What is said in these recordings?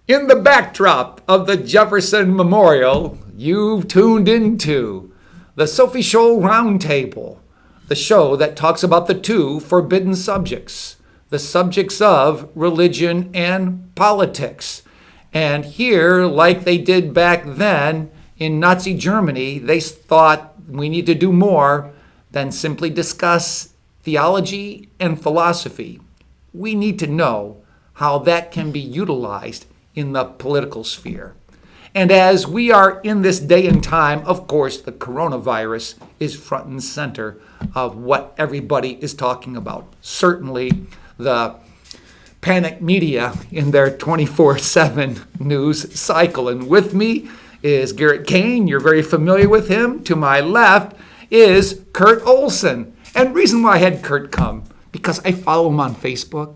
In the backdrop of the Jefferson Memorial, you've tuned into the Sophie Scholl Roundtable, the show that talks about the two forbidden subjects, the subjects of religion and politics. And here, like they did back then in Nazi Germany, they thought we need to do more than simply discuss theology and philosophy. We need to know how that can be utilized in the political sphere. And as we are in this day and time, of course, the coronavirus is front and center of what everybody is talking about. Certainly, the panic media in their 24/7 news cycle. And with me is Garrett Kane. You're very familiar with him. To my left is Kurt Olson. And reason why I had Kurt come, because I follow him on Facebook,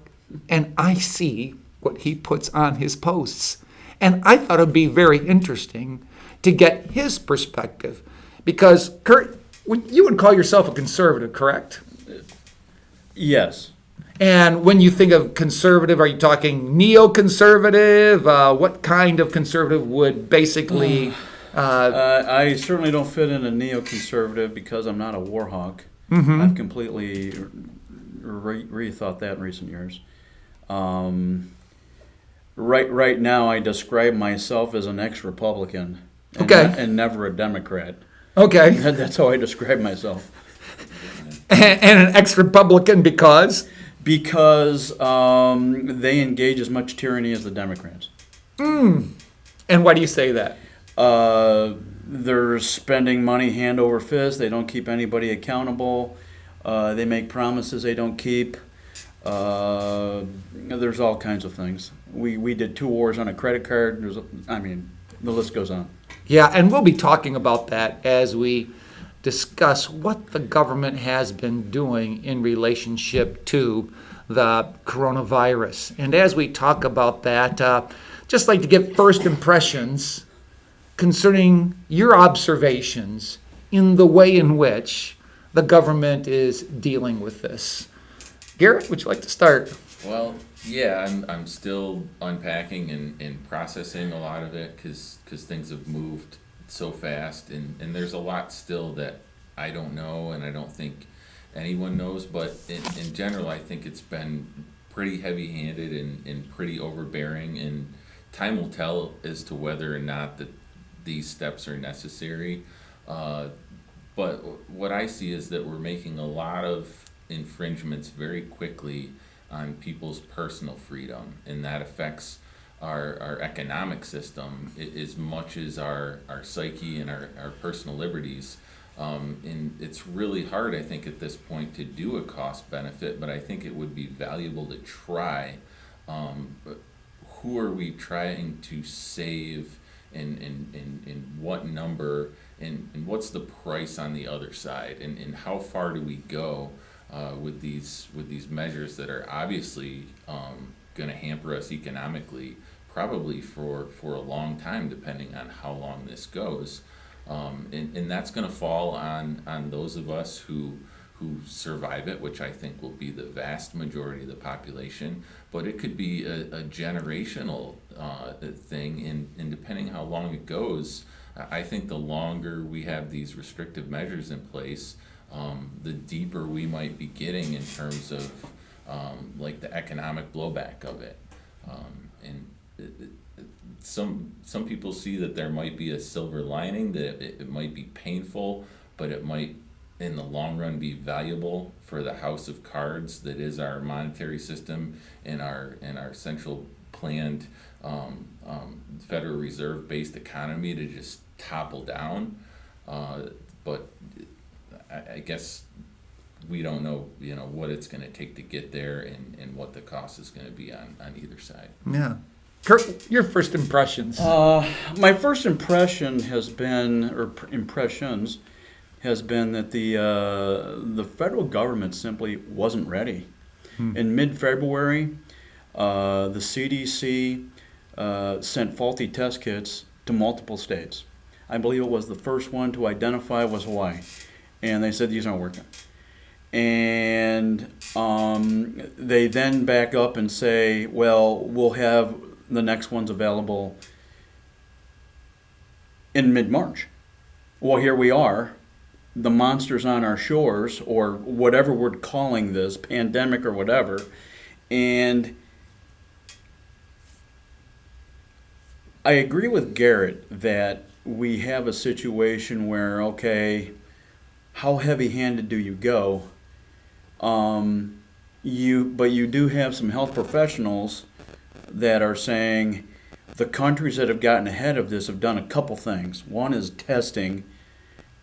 and I see what he puts on his posts. And I thought it would be very interesting to get his perspective. Because, Kurt, you would call yourself a conservative, correct? Yes. And when you think of conservative, are you talking neoconservative? What kind of conservative would basically... I certainly don't fit in a neoconservative because I'm not a war hawk. Mm-hmm. I've completely rethought that in recent years. Right now, I describe myself as an ex-Republican and never a Democrat. Okay. That's how I describe myself. And an ex-Republican because? Because they engage as much tyranny as the Democrats. And why do you say that? They're spending money hand over fist. They don't keep anybody accountable. They make promises they don't keep. There's all kinds of things. We did 2 wars on a credit card. The list goes on. Yeah, and we'll be talking about that as we discuss what the government has been doing in relationship to the coronavirus. And as we talk about that, just like to get first impressions concerning your observations in the way in which the government is dealing with this. Garrett, would you like to start? Well, yeah, I'm still unpacking and processing a lot of it because things have moved so fast, and there's a lot still that I don't know, and I don't think anyone knows, but in general, I think it's been pretty heavy-handed and pretty overbearing, and time will tell as to whether or not these steps are necessary. But what I see is that we're making a lot of infringements very quickly on people's personal freedom, and that affects our economic system as much as our psyche and our personal liberties. And it's really hard, I think, at this point to do a cost benefit, but I think it would be valuable to try. But who are we trying to save, and what number, and what's the price on the other side, and how far do we go with these measures that are obviously going to hamper us economically, probably for a long time, depending on how long this goes. And that's going to fall on those of us who survive it, which I think will be the vast majority of the population. But it could be a generational thing, and depending how long it goes, I think the longer we have these restrictive measures in place, the deeper we might be getting in terms of like the economic blowback of it. Some people see that there might be a silver lining, that it might be painful, but it might in the long run be valuable for the house of cards that is our monetary system and our central planned Federal Reserve based economy to just topple down. But I guess we don't know, what it's going to take to get there, and what the cost is going to be on either side. Yeah. Kurt, your first impressions. My first impression has been, or impressions, has been that the federal government simply wasn't ready. In mid-February, the CDC sent faulty test kits to multiple states. I believe it was the first one to identify was Hawaii. And they said, these aren't working. And they then back up and say, well, we'll have the next one's available in mid-March. Well, here we are, the monster's on our shores, or whatever we're calling this, pandemic or whatever, and I agree with Garrett that we have a situation where, okay, how heavy-handed do you go? But you do have some health professionals that are saying the countries that have gotten ahead of this have done a couple things. One is testing,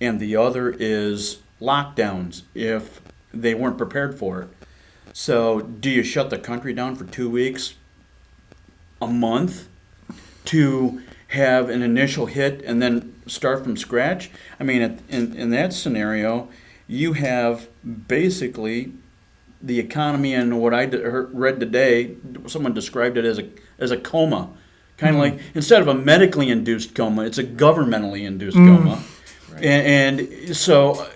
and the other is lockdowns if they weren't prepared for it. So do you shut the country down for 2 weeks, a month, to have an initial hit and then start from scratch? I mean, in that scenario, you have basically the economy, and what I read today, someone described it as a coma. Kind of like, instead of a medically induced coma, it's a governmentally induced coma. Right. And so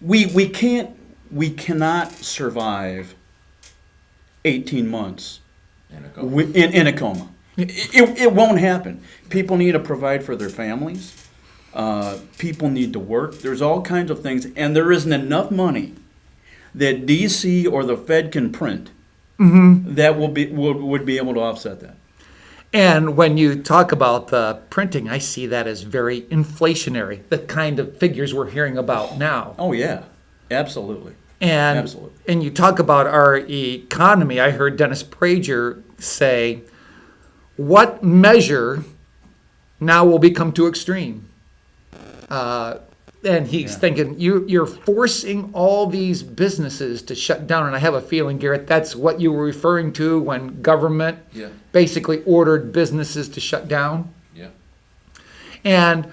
we cannot survive 18 months In a coma. in a coma. It won't happen. People need to provide for their families. People need to work. There's all kinds of things, and there isn't enough money that DC or the Fed can print that would be able to offset that. And when you talk about the printing, I see that as very inflationary, the kind of figures we're hearing about now. Oh yeah, absolutely. And Absolutely. and you talk about our economy. I heard Dennis Prager say, "What measure now will become too extreme?" And he's thinking, you're forcing all these businesses to shut down. And I have a feeling, Garrett, that's what you were referring to when government basically ordered businesses to shut down. Yeah. And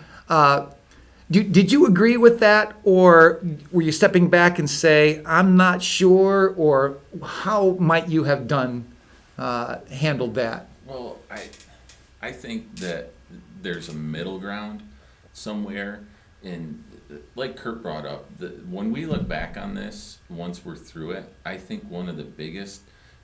did you agree with that? Or were you stepping back and say, I'm not sure? Or how might you have handled that? Well, I think that there's a middle ground somewhere. And like Kurt brought up, when we look back on this, once we're through it, I think one of the biggest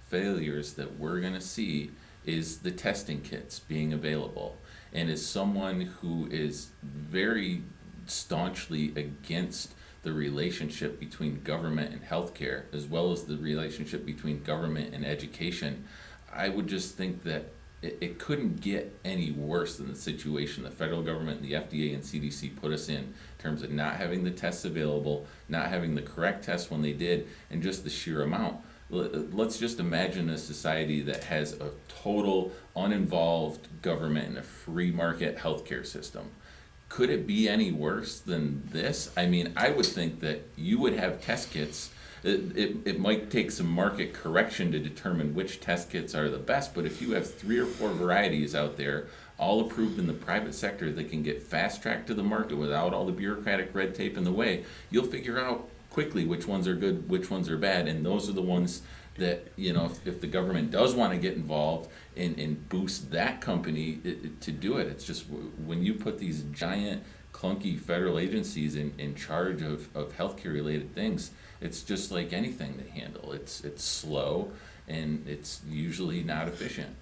failures that we're going to see is the testing kits being available. And as someone who is very staunchly against the relationship between government and healthcare, as well as the relationship between government and education, I would just think that it couldn't get any worse than the situation the federal government, the FDA, and CDC put us in terms of not having the tests available, not having the correct tests when they did, and just the sheer amount. Let's just imagine a society that has a total uninvolved government and a free market healthcare system. Could it be any worse than this? I mean, I would think that you would have test kits. It might take some market correction to determine which test kits are the best, but if you have 3 or 4 varieties out there, all approved in the private sector that can get fast-tracked to the market without all the bureaucratic red tape in the way, you'll figure out quickly which ones are good, which ones are bad, and those are the ones that, if the government does want to get involved and boost that company to do it. It's just when you put these giant, clunky federal agencies in charge of healthcare-related things, it's just like anything they handle. It's slow, and it's usually not efficient.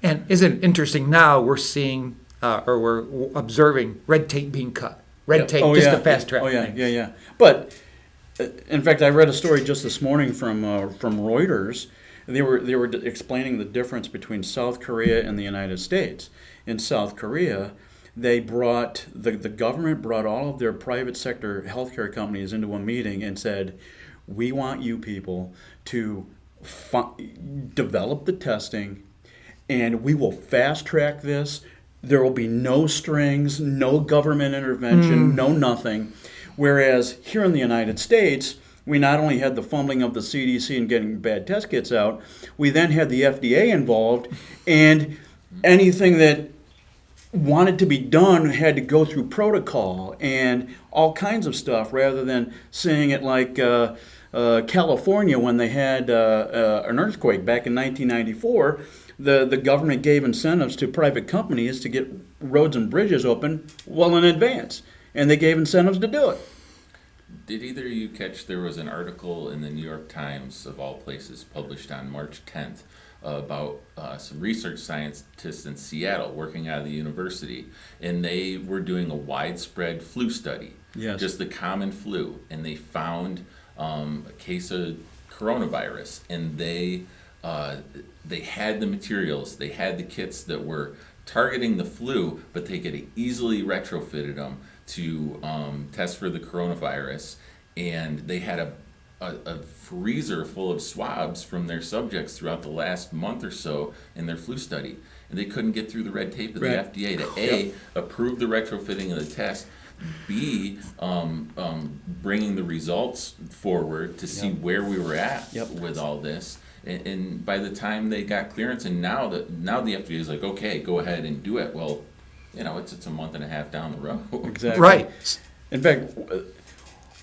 And isn't it interesting now we're seeing, or we're observing red tape being cut. Red tape, just to fast track things. Yeah. But in fact, I read a story just this morning from Reuters. They were explaining the difference between South Korea and the United States. In South Korea, the government brought all of their private sector healthcare companies into a meeting and said, we want you people to develop the testing, and we will fast track this. There will be no strings, no government intervention, no nothing. Whereas here in the United States, we not only had the fumbling of the CDC and getting bad test kits out, we then had the FDA involved, and anything that wanted to be done had to go through protocol and all kinds of stuff, rather than seeing it like California when they had an earthquake back in 1994. The government gave incentives to private companies to get roads and bridges open well in advance, and they gave incentives to do it. Did either of you catch there was an article in the New York Times, of all places, published on March 10th about some research scientists in Seattle working out of the university, and they were doing a widespread flu study, Yes. just the common flu, and they found a case of coronavirus, and they had the materials, they had the kits that were targeting the flu, but they could easily retrofitted them to test for the coronavirus, and they had a freezer full of swabs from their subjects throughout the last month or so in their flu study, and they couldn't get through the red tape of the Right. FDA to A, approve the retrofitting of the test, B, bringing the results forward to see where we were at with all this. And by the time they got clearance, and now the FDA is like, okay, go ahead and do it. Well, it's a month and a half down the road. Exactly. Right. In fact,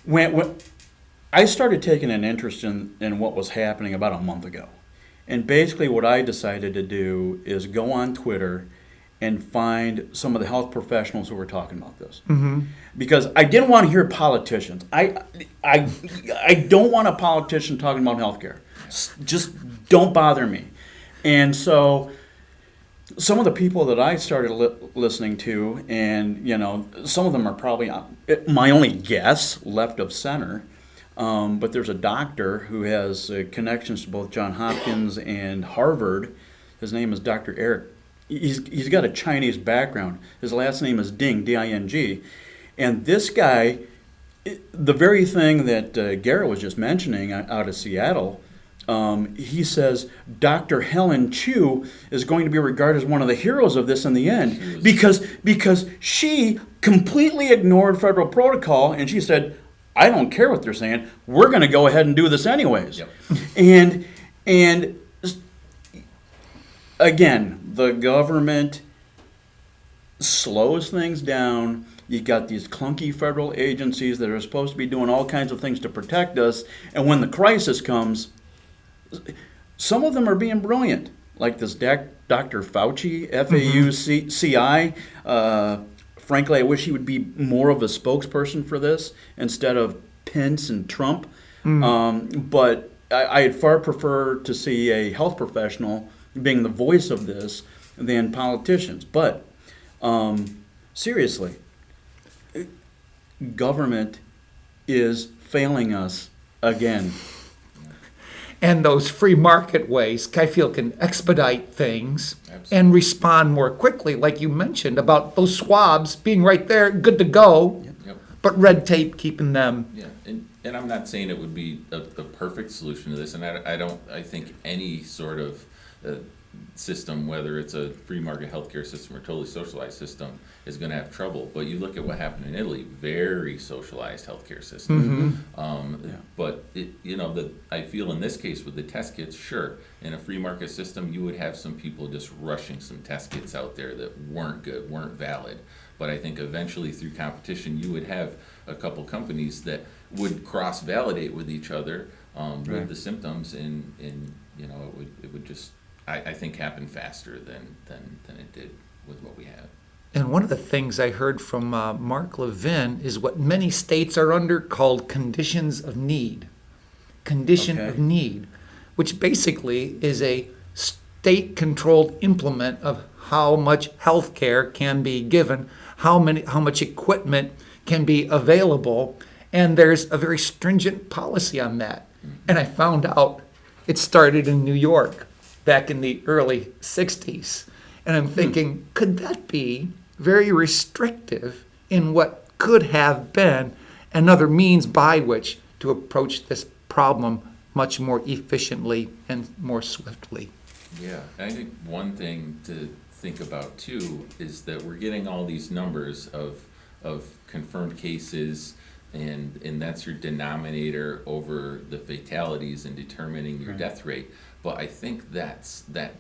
when I started taking an interest in what was happening about a month ago, and basically what I decided to do is go on Twitter and find some of the health professionals who were talking about this, because I didn't want to hear politicians. I don't want a politician talking about healthcare. Just don't bother me. And so some of the people that I started listening to, and some of them are probably my only guess left of center, but there's a doctor who has connections to both Johns Hopkins and Harvard. His name is Dr. Eric. He's got a Chinese background. His last name is Ding, D-I-N-G. And this guy, the very thing that Garrett was just mentioning out of Seattle, he says Dr. Helen Chu is going to be regarded as one of the heroes of this in the end, because she completely ignored federal protocol, and she said, I don't care what they're saying, we're going to go ahead and do this anyways. Yep. And again, the government slows things down. You got these clunky federal agencies that are supposed to be doing all kinds of things to protect us, and when the crisis comes, some of them are being brilliant, like this Dr. Fauci, F-A-U-C-I. Frankly, I wish he would be more of a spokesperson for this instead of Pence and Trump. But I'd far prefer to see a health professional being the voice of this than politicians. But seriously, government is failing us again. And those free market ways, I feel, can expedite things and respond more quickly, like you mentioned, about those swabs being right there, good to go, but red tape keeping them. Yeah, and I'm not saying it would be the perfect solution to this, and I think any sort of system, whether it's a free market healthcare system or totally socialized system, is going to have trouble. But you look at what happened in Italy, very socialized healthcare system. But I feel in this case with the test kits, sure, in a free market system, you would have some people just rushing some test kits out there that weren't good, weren't valid. But I think eventually through competition, you would have a couple companies that would cross-validate with each other with the symptoms, and it would just, I think, happen faster than it did with what we have. And one of the things I heard from Mark Levin is what many states are under called conditions of need. Condition of need, which basically is a state-controlled implement of how much health care can be given, how much equipment can be available, and there's a very stringent policy on that. And I found out it started in New York back in the early 60s. And I'm thinking, could that be very restrictive in what could have been another means by which to approach this problem much more efficiently and more swiftly? Yeah, I think one thing to think about too is that we're getting all these numbers of confirmed cases, and that's your denominator over the fatalities and determining your death rate. But I think that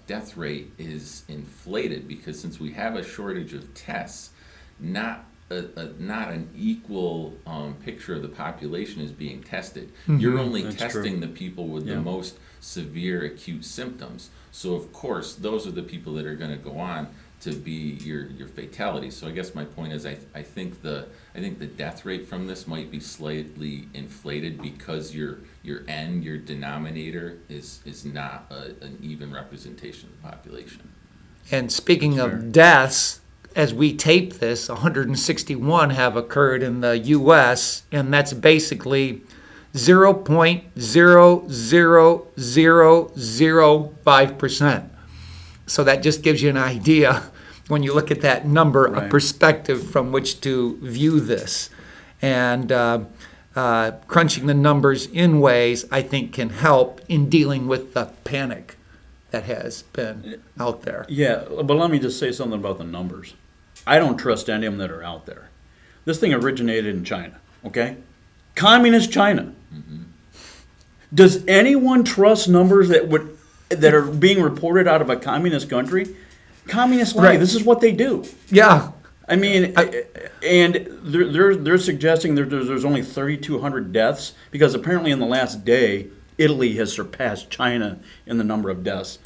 death rate is inflated because since we have a shortage of tests, not an equal picture of the population is being tested. You're only testing the people with the most severe acute symptoms. So of course, those are the people that are going to go on to be your fatality. So I guess my point is, I think the death rate from this might be slightly inflated because your denominator is not an even representation of the population. And speaking of deaths, as we tape this, 161 have occurred in the U.S., and that's basically 0.00005%. So that just gives you an idea when you look at that number, a perspective from which to view this. And crunching the numbers in ways I think can help in dealing with the panic that has been out there. Yeah, but let me just say something about the numbers. I don't trust any of them that are out there. This thing originated in China, okay? Communist China. Does anyone trust numbers that are being reported out of a communist country? Communists lie. Right. This is what they do. Yeah. I mean, and they're suggesting there's only 3,200 deaths because apparently in the last day, Italy has surpassed China in the number of deaths.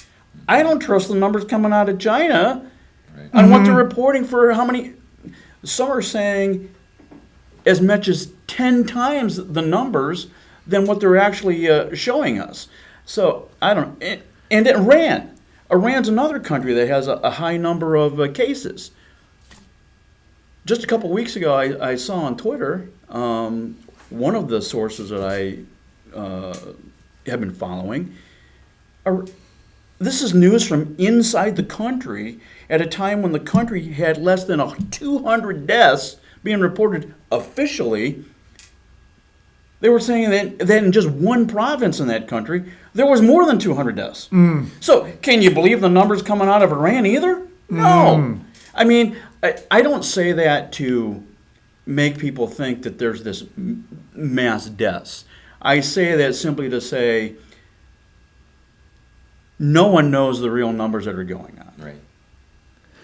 I don't trust the numbers coming out of China on what they're reporting for how many. Some are saying as much as 10 times the numbers than what they're actually showing us. So I don't. And Iran's another country that has a high number of cases. Just a couple weeks ago, I saw on Twitter one of the sources that I have been following. This is news from inside the country at a time when the country had less than 200 deaths being reported officially. They were saying that in just one province in that country, there was more than 200 deaths. So can you believe the numbers coming out of Iran either? No. I mean, I don't say that to make people think that there's this mass deaths. I say that simply to say no one knows the real numbers that are going on. Right.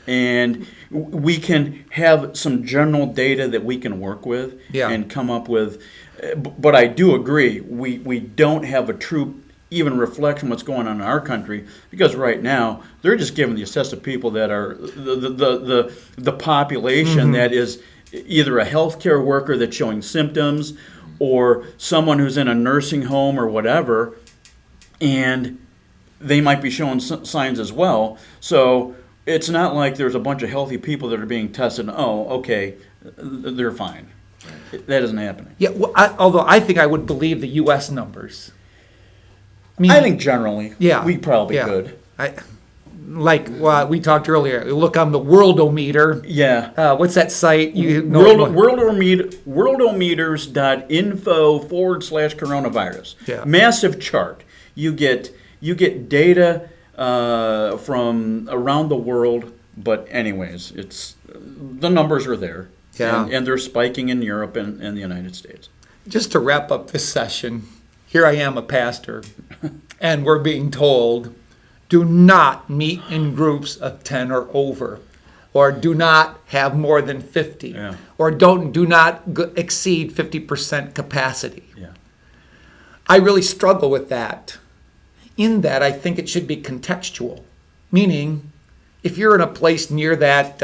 And we can have some general data that we can work with and come up with. But I do agree, we don't have a true even reflection of what's going on in our country because right now they're just giving the assess of people that are the population that is either a healthcare worker that's showing symptoms or someone who's in a nursing home or whatever, and they might be showing signs as well. So it's not like there's a bunch of healthy people that are being tested. Oh, okay, they're fine. That isn't happening. Yeah, well, although I think I would believe the U.S. numbers. I think generally, we probably could. Like we talked earlier, you look on the Worldometer. Yeah. What's that site? Worldometers.info/coronavirus. Yeah. Massive chart. You get data from around the world, but anyways, it's the numbers are there. Yeah. And they're spiking in Europe and the United States. Just to wrap up this session, here I am, a pastor, and we're being told, do not meet in groups of 10 or over, or do not have more than 50, or do not exceed 50% capacity. Yeah. I really struggle with that. In that, I think it should be contextual, meaning if you're in a place near that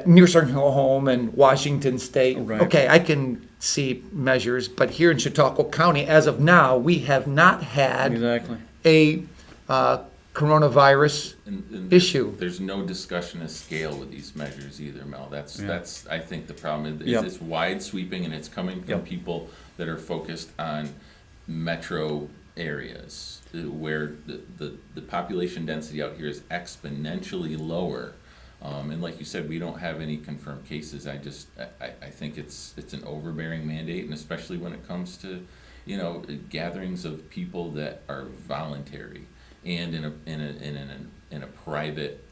nursing home in Washington State, okay, I can see measures, but here in Chautauqua County, as of now, we have not had a coronavirus issue. There's no discussion of scale with these measures either, Mel. That's I think the problem is it's wide sweeping and it's coming from people that are focused on metro areas where the population density out here is exponentially lower. And like you said, we don't have any confirmed cases. I think it's an overbearing mandate, and especially when it comes to, gatherings of people that are voluntary and in a private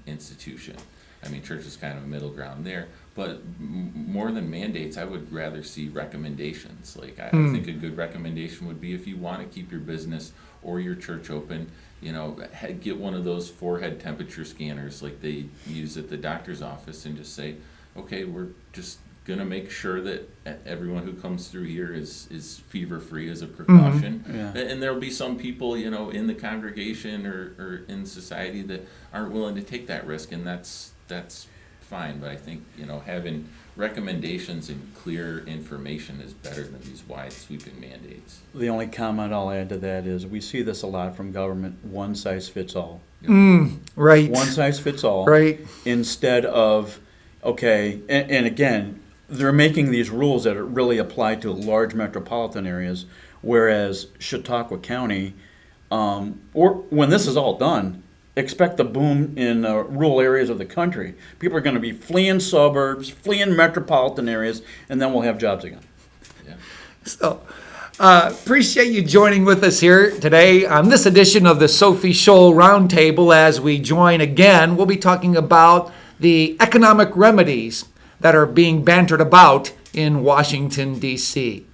institution. I mean, church is kind of a middle ground there, but more than mandates, I would rather see recommendations. Like I think a good recommendation would be if you want to keep your business or your church open, get one of those forehead temperature scanners like they use at the doctor's office and just say, okay, we're just gonna make sure that everyone who comes through here is fever free as a precaution. Yeah. And there'll be some people, you know, in the congregation or in society that aren't willing to take that risk, and that's fine. But I think, you know, having recommendations and clear information is better than these wide sweeping mandates. The only comment I'll add to that is we see this a lot from government, one size fits all. Right. One size fits all. Right. Instead of, okay, and again, they're making these rules that really apply to large metropolitan areas, whereas Chautauqua County, or when this is all done, expect the boom in rural areas of the country. People are going to be fleeing suburbs, fleeing metropolitan areas, and then we'll have jobs again. Yeah. So, appreciate you joining with us here today on this edition of the Sophie Scholl Roundtable. As we join again, we'll be talking about the economic remedies that are being bantered about in Washington, D.C.